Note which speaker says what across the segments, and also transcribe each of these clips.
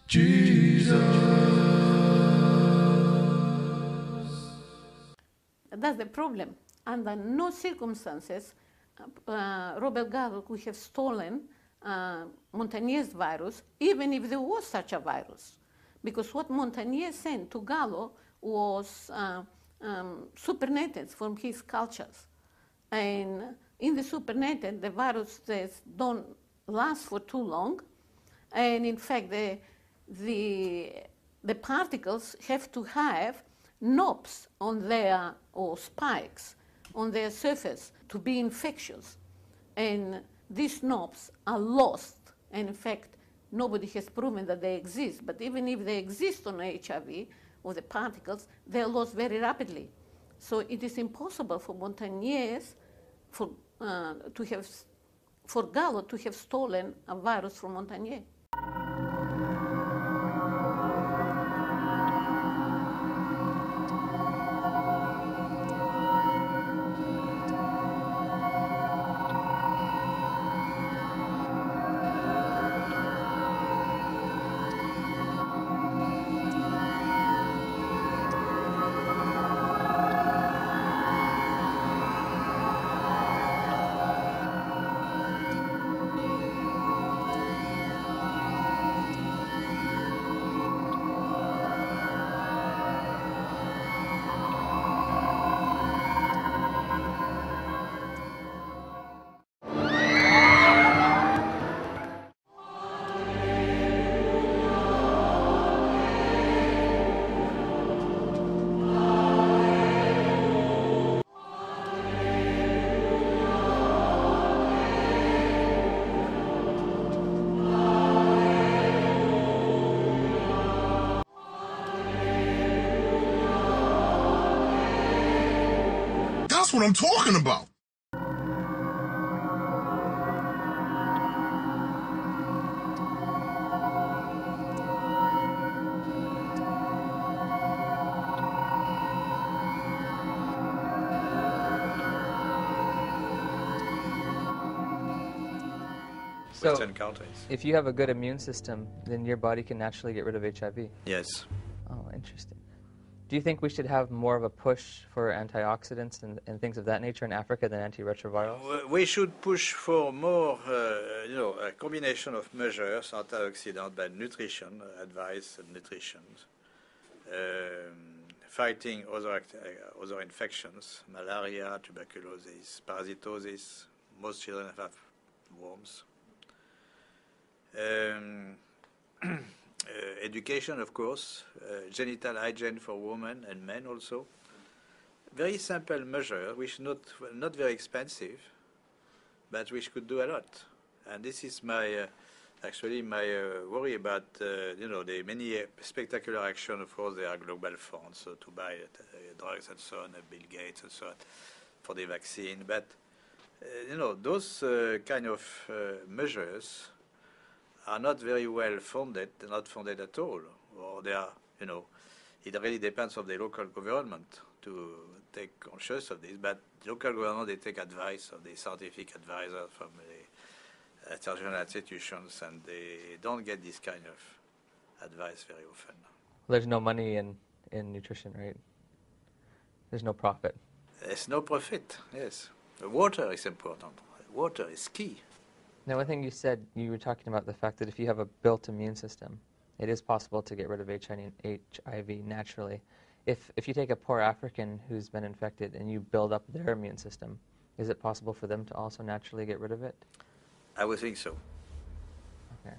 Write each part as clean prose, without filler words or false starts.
Speaker 1: Jesus.
Speaker 2: That's the problem. Under no circumstances, Robert Gallo could have stolen Montagnier's virus, even if there was such a virus. Because what Montagnier sent to Gallo was supernatants from his cultures. And in the supernatant, the viruses don't last for too long. And in fact, the particles have to have knobs on their, or spikes on their surface to be infectious. And these knobs are lost. And in fact, nobody has proven that they exist. But even if they exist on HIV, or the particles, they're lost very rapidly. So it is impossible for Montagnier's, for Gallo to have stolen a virus from Montagnier.
Speaker 1: That's what I'm talking about.
Speaker 3: So,
Speaker 4: Western countries.
Speaker 3: if you have a good immune system, then your body can naturally get rid of HIV.
Speaker 4: Yes.
Speaker 3: Oh, interesting. Do you think we should have more of a push for antioxidants and things of that nature in Africa than antiretrovirals?
Speaker 4: We should push for more, a combination of measures, antioxidant by nutrition, advice and nutrition, fighting other infections, malaria, tuberculosis, parasitosis. Most children have worms. Education, of course, genital hygiene for women and men also. Very simple measure, which not very expensive, but which could do a lot. And this is my actually my worry about the many spectacular action. Of course, there are global funds so to buy drugs and so on, Bill Gates and so on, for the vaccine. But those kind of measures are not very well funded, not funded at all, or they are, it really depends on the local government to take conscious of this, but the local government, they take advice of the scientific advisors from the international institutions, and they don't get this kind of advice very often.
Speaker 3: There's no money in nutrition, right? There's no profit.
Speaker 4: There's no profit, yes. Water is important. Water is key.
Speaker 3: Now, one thing you said, you were talking about the fact that if you have a built immune system, it is possible to get rid of HIV naturally. If you take a poor African who's been infected and you build up their immune system, is it possible for them to also naturally get rid of it?
Speaker 4: I would think so.
Speaker 3: Okay,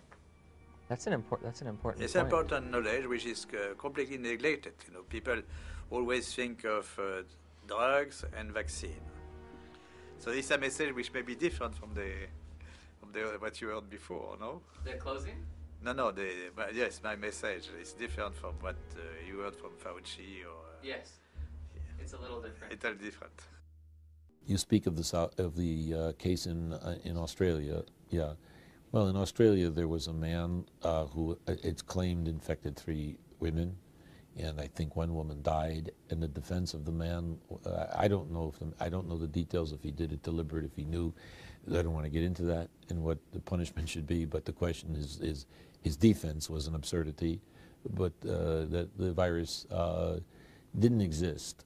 Speaker 3: that's an important.
Speaker 4: It's
Speaker 3: point.
Speaker 4: important knowledge which is completely neglected. People always think of drugs and vaccine. So this is a message which may be different from what you heard before, no?
Speaker 3: The closing?
Speaker 4: No. Yes, my message is different from what you heard from Fauci or.
Speaker 3: Yes, it's a little different.
Speaker 4: It's a little different.
Speaker 5: You speak of the case in Australia, yeah. Well, in Australia there was a man who it's claimed infected 3 women, and I think 1 woman died. In the defense of the man, I don't know the details if he did it deliberate, if he knew I don't want to get into that and what the punishment should be, but the question is his defense was an absurdity, but that the virus didn't exist.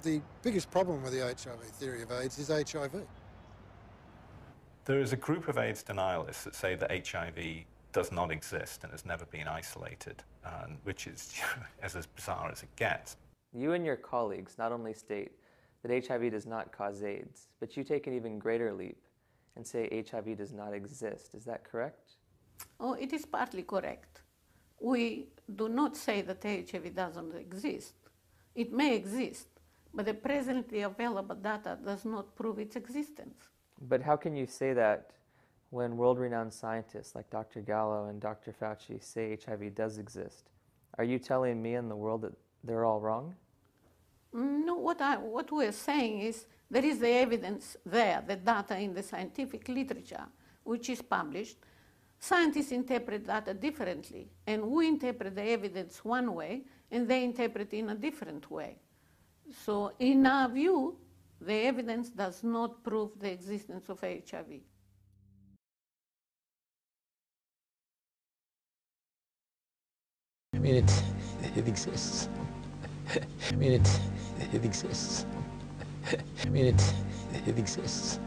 Speaker 6: The biggest problem with the HIV theory of AIDS is HIV.
Speaker 7: There is a group of AIDS denialists that say that HIV does not exist and has never been isolated, which is as bizarre as it gets.
Speaker 3: You and your colleagues not only state that HIV does not cause AIDS, but you take an even greater leap and say HIV does not exist. Is that correct?
Speaker 2: Oh, it is partly correct. We do not say that HIV doesn't exist. It may exist, but the presently available data does not prove its existence.
Speaker 3: But how can you say that when world-renowned scientists like Dr. Gallo and Dr. Fauci say HIV does exist? Are you telling me and the world that they're all wrong?
Speaker 2: No, what we're saying is there is the evidence there, the data in the scientific literature, which is published. Scientists interpret data differently, and we interpret the evidence one way, and they interpret in a different way. So in our view, the evidence does not prove the existence of HIV.
Speaker 8: I mean, it exists. I mean, it exists. I mean, it exists.